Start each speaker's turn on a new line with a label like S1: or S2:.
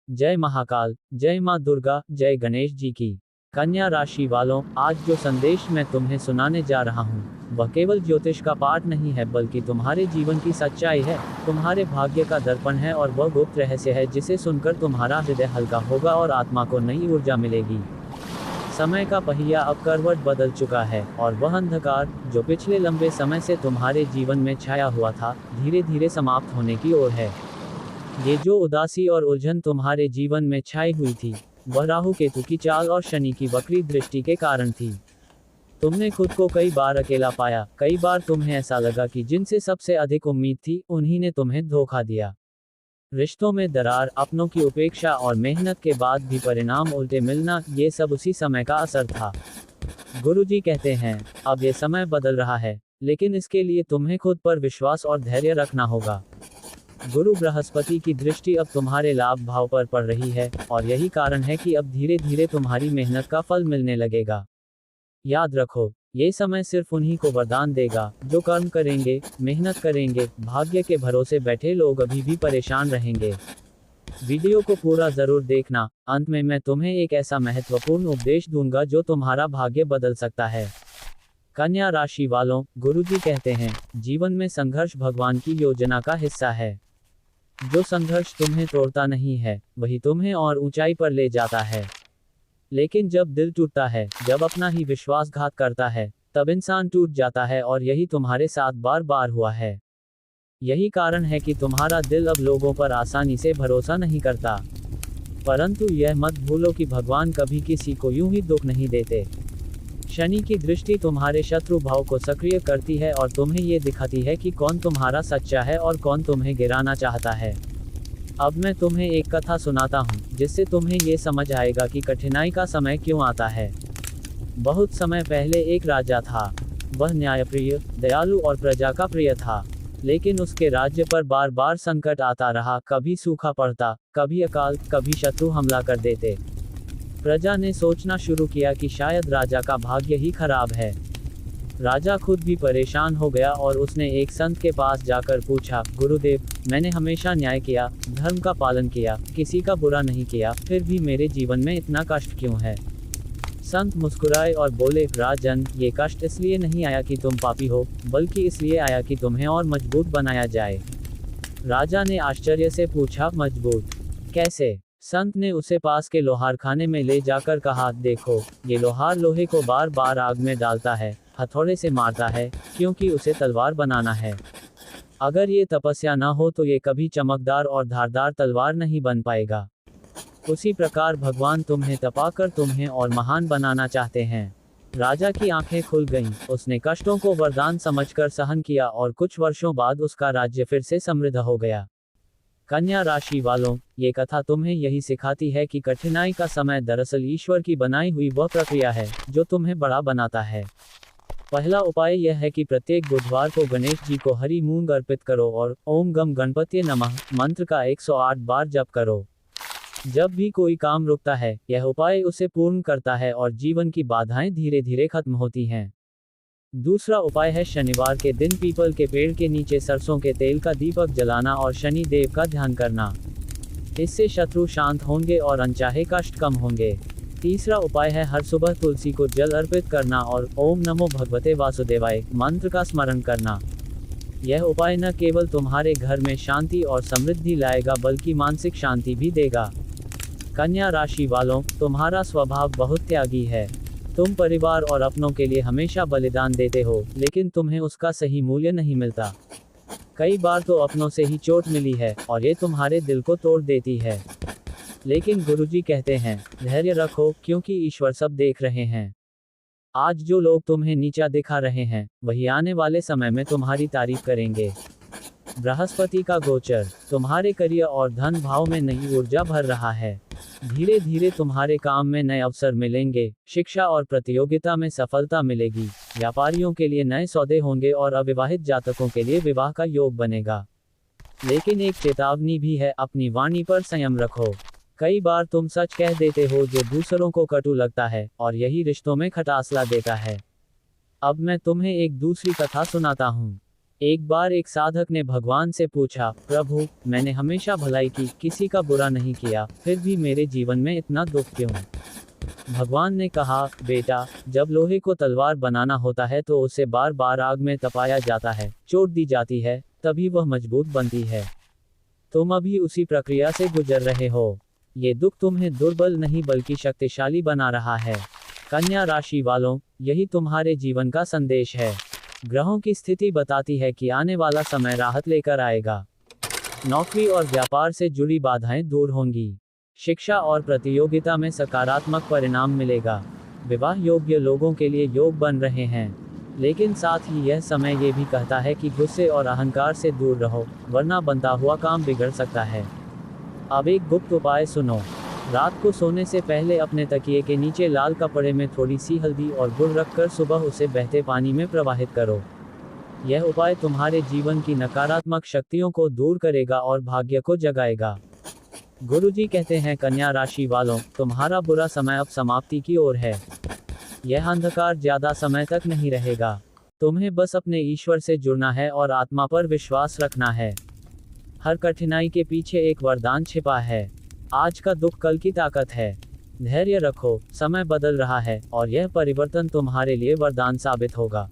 S1: जय महाकाल, जय माँ दुर्गा, जय गणेश जी की। कन्या राशि वालों, आज जो संदेश मैं तुम्हें सुनाने जा रहा हूँ वह केवल ज्योतिष का पाठ नहीं है, बल्कि तुम्हारे जीवन की सच्चाई है, तुम्हारे भाग्य का दर्पण है और वह गुप्त रहस्य है जिसे सुनकर तुम्हारा हृदय हल्का होगा और आत्मा को नई ऊर्जा मिलेगी। समय का पहिया अब करवट बदल चुका है और वह अंधकार जो पिछले लंबे समय से तुम्हारे जीवन में छाया हुआ था, धीरे धीरे समाप्त होने की ओर है। ये जो उदासी और उलझन तुम्हारे जीवन में छाई हुई थी, वह राहु केतु की चाल और शनि की वक्री दृष्टि के कारण थी। तुमने खुद को कई बार अकेला पाया, कई बार तुम्हें ऐसा लगा कि जिनसे सबसे अधिक उम्मीद थी उन्हीं ने तुम्हें धोखा दिया। रिश्तों में दरार, अपनों की उपेक्षा और मेहनत के बाद भी परिणाम उल्टे मिलना, ये सब उसी समय का असर था। गुरुजी कहते हैं, अब ये समय बदल रहा है, लेकिन इसके लिए तुम्हें खुद पर विश्वास और धैर्य रखना होगा। गुरु बृहस्पति की दृष्टि अब तुम्हारे लाभ भाव पर पड़ रही है और यही कारण है कि अब धीरे धीरे तुम्हारी मेहनत का फल मिलने लगेगा। याद रखो, ये समय सिर्फ उन्हीं को वरदान देगा जो कर्म करेंगे, मेहनत करेंगे। भाग्य के भरोसे बैठे लोग अभी भी परेशान रहेंगे। वीडियो को पूरा जरूर देखना, अंत में मैं तुम्हें एक ऐसा महत्वपूर्ण उपदेश दूंगा जो तुम्हारा भाग्य बदल सकता है। कन्या राशि वालों, गुरुजी कहते हैं, जीवन में संघर्ष भगवान की योजना का हिस्सा है। जो संघर्ष तुम्हें तोड़ता नहीं है, वही तुम्हें और ऊंचाई पर ले जाता है। लेकिन जब दिल टूटता है, जब अपना ही विश्वासघात करता है, तब इंसान टूट जाता है और यही तुम्हारे साथ बार बार हुआ है। यही कारण है कि तुम्हारा दिल अब लोगों पर आसानी से भरोसा नहीं करता। परंतु यह मत भूलो कि भगवान कभी किसी को यूं ही दुख नहीं देते। शनि की दृष्टि तुम्हारे शत्रु भाव को सक्रिय करती है और तुम्हें ये दिखाती है कि कौन तुम्हारा सच्चा है और कौन तुम्हें गिराना चाहता है। अब मैं तुम्हें एक कथा सुनाता हूँ, जिससे तुम्हें ये समझ आएगा कि कठिनाई का समय क्यों आता है। बहुत समय पहले एक राजा था। वह न्यायप्रिय, दयालु और प्रजा का प्रिय था। लेकिन उसके राज्य पर बार बार संकट आता रहा, कभी सूखा पड़ता, कभी अकाल, कभी शत्रु हमला कर देते। प्रजा ने सोचना शुरू किया कि शायद राजा का भाग्य ही खराब है। राजा खुद भी परेशान हो गया और उसने एक संत के पास जाकर पूछा, गुरुदेव, मैंने हमेशा न्याय किया, धर्म का पालन किया, किसी का बुरा नहीं किया, फिर भी मेरे जीवन में इतना कष्ट क्यों है। संत मुस्कुराए और बोले, राजन, ये कष्ट इसलिए नहीं आया कि तुम पापी हो, बल्कि इसलिए आया कि तुम्हें और मजबूत बनाया जाए। राजा ने आश्चर्य से पूछा, मजबूत कैसे? संत ने उसे पास के लोहार खाने में ले जाकर कहा, देखो, ये लोहार लोहे को बार बार आग में डालता है, हथौड़े से मारता है, क्योंकि उसे तलवार बनाना है। अगर ये तपस्या न हो तो ये कभी चमकदार और धारदार तलवार नहीं बन पाएगा। उसी प्रकार भगवान तुम्हें तपाकर तुम्हें और महान बनाना चाहते हैं। राजा की आंखें खुल गईं, उसने कष्टों को वरदान समझकर सहन किया और कुछ वर्षों बाद उसका राज्य फिर से समृद्ध हो गया। कन्या राशि वालों, ये कथा तुम्हें यही सिखाती है कि कठिनाई का समय दरअसल ईश्वर की बनाई हुई वह प्रक्रिया है जो तुम्हें बड़ा बनाता है। पहला उपाय यह है कि प्रत्येक बुधवार को गणेश जी को हरी मूंग अर्पित करो और ओम गम गणपति नमः मंत्र का 108 बार जप करो। जब भी कोई काम रुकता है, यह उपाय उसे पूर्ण करता है और जीवन की बाधाएं धीरे धीरे खत्म होती हैं। दूसरा उपाय है शनिवार के दिन पीपल के पेड़ के नीचे सरसों के तेल का दीपक जलाना और शनि देव का ध्यान करना। इससे शत्रु शांत होंगे और अनचाहे कष्ट कम होंगे। तीसरा उपाय है हर सुबह तुलसी को जल अर्पित करना और ओम नमो भगवते वासुदेवाय मंत्र का स्मरण करना। यह उपाय न केवल तुम्हारे घर में शांति और समृद्धि लाएगा, बल्कि मानसिक शांति भी देगा। कन्या राशि वालों, तुम्हारा स्वभाव बहुत त्यागी है। तुम परिवार और अपनों के लिए हमेशा बलिदान देते हो, लेकिन तुम्हें उसका सही मूल्य नहीं मिलता। कई बार तो अपनों से ही चोट मिली है और ये तुम्हारे दिल को तोड़ देती है। लेकिन गुरुजी कहते हैं, धैर्य रखो, क्योंकि ईश्वर सब देख रहे हैं। आज जो लोग तुम्हें नीचा दिखा रहे हैं, वही आने वाले समय में तुम्हारी तारीफ करेंगे। बृहस्पति का गोचर तुम्हारे करियर और धन भाव में नई ऊर्जा भर रहा है। धीरे धीरे तुम्हारे काम में नए अवसर मिलेंगे, शिक्षा और प्रतियोगिता में सफलता मिलेगी, व्यापारियों के लिए नए सौदे होंगे और अविवाहित जातकों के लिए विवाह का योग बनेगा। लेकिन एक चेतावनी भी है, अपनी वाणी पर संयम रखो। कई बार तुम सच कह देते हो जो दूसरों को कटु लगता है और यही रिश्तों में खटास ला देता है। अब मैं तुम्हें एक दूसरी कथा सुनाता हूँ। एक बार एक साधक ने भगवान से पूछा, प्रभु, मैंने हमेशा भलाई की, किसी का बुरा नहीं किया, फिर भी मेरे जीवन में इतना दुख क्यों? भगवान ने कहा, बेटा, जब लोहे को तलवार बनाना होता है तो उसे बार बार आग में तपाया जाता है, चोट दी जाती है, तभी वह मजबूत बनती है। तुम अभी उसी प्रक्रिया से गुजर रहे हो। ये दुख तुम्हें दुर्बल नहीं बल्कि शक्तिशाली बना रहा है। कन्या राशि वालों, यही तुम्हारे जीवन का संदेश है। ग्रहों की स्थिति बताती है कि आने वाला समय राहत लेकर आएगा। नौकरी और व्यापार से जुड़ी बाधाएं दूर होंगी। शिक्षा और प्रतियोगिता में सकारात्मक परिणाम मिलेगा। विवाह योग्य लोगों के लिए योग बन रहे हैं, लेकिन साथ ही यह समय ये भी कहता है कि गुस्से और अहंकार से दूर रहो, वरना बनता हुआ काम बिगड़ सकता है। अब एक गुप्त उपाय सुनो। रात को सोने से पहले अपने तकिए के नीचे लाल कपड़े में थोड़ी सी हल्दी और गुड़ रखकर सुबह उसे बहते पानी में प्रवाहित करो। यह उपाय तुम्हारे जीवन की नकारात्मक शक्तियों को दूर करेगा और भाग्य को जगाएगा। गुरुजी कहते हैं, कन्या राशि वालों, तुम्हारा बुरा समय अब समाप्ति की ओर है। यह अंधकार ज्यादा समय तक नहीं रहेगा। तुम्हें बस अपने ईश्वर से जुड़ना है और आत्मा पर विश्वास रखना है। हर कठिनाई के पीछे एक वरदान छिपा है। आज का दुख कल की ताकत है। धैर्य रखो, समय बदल रहा है और यह परिवर्तन तुम्हारे लिए वरदान साबित होगा।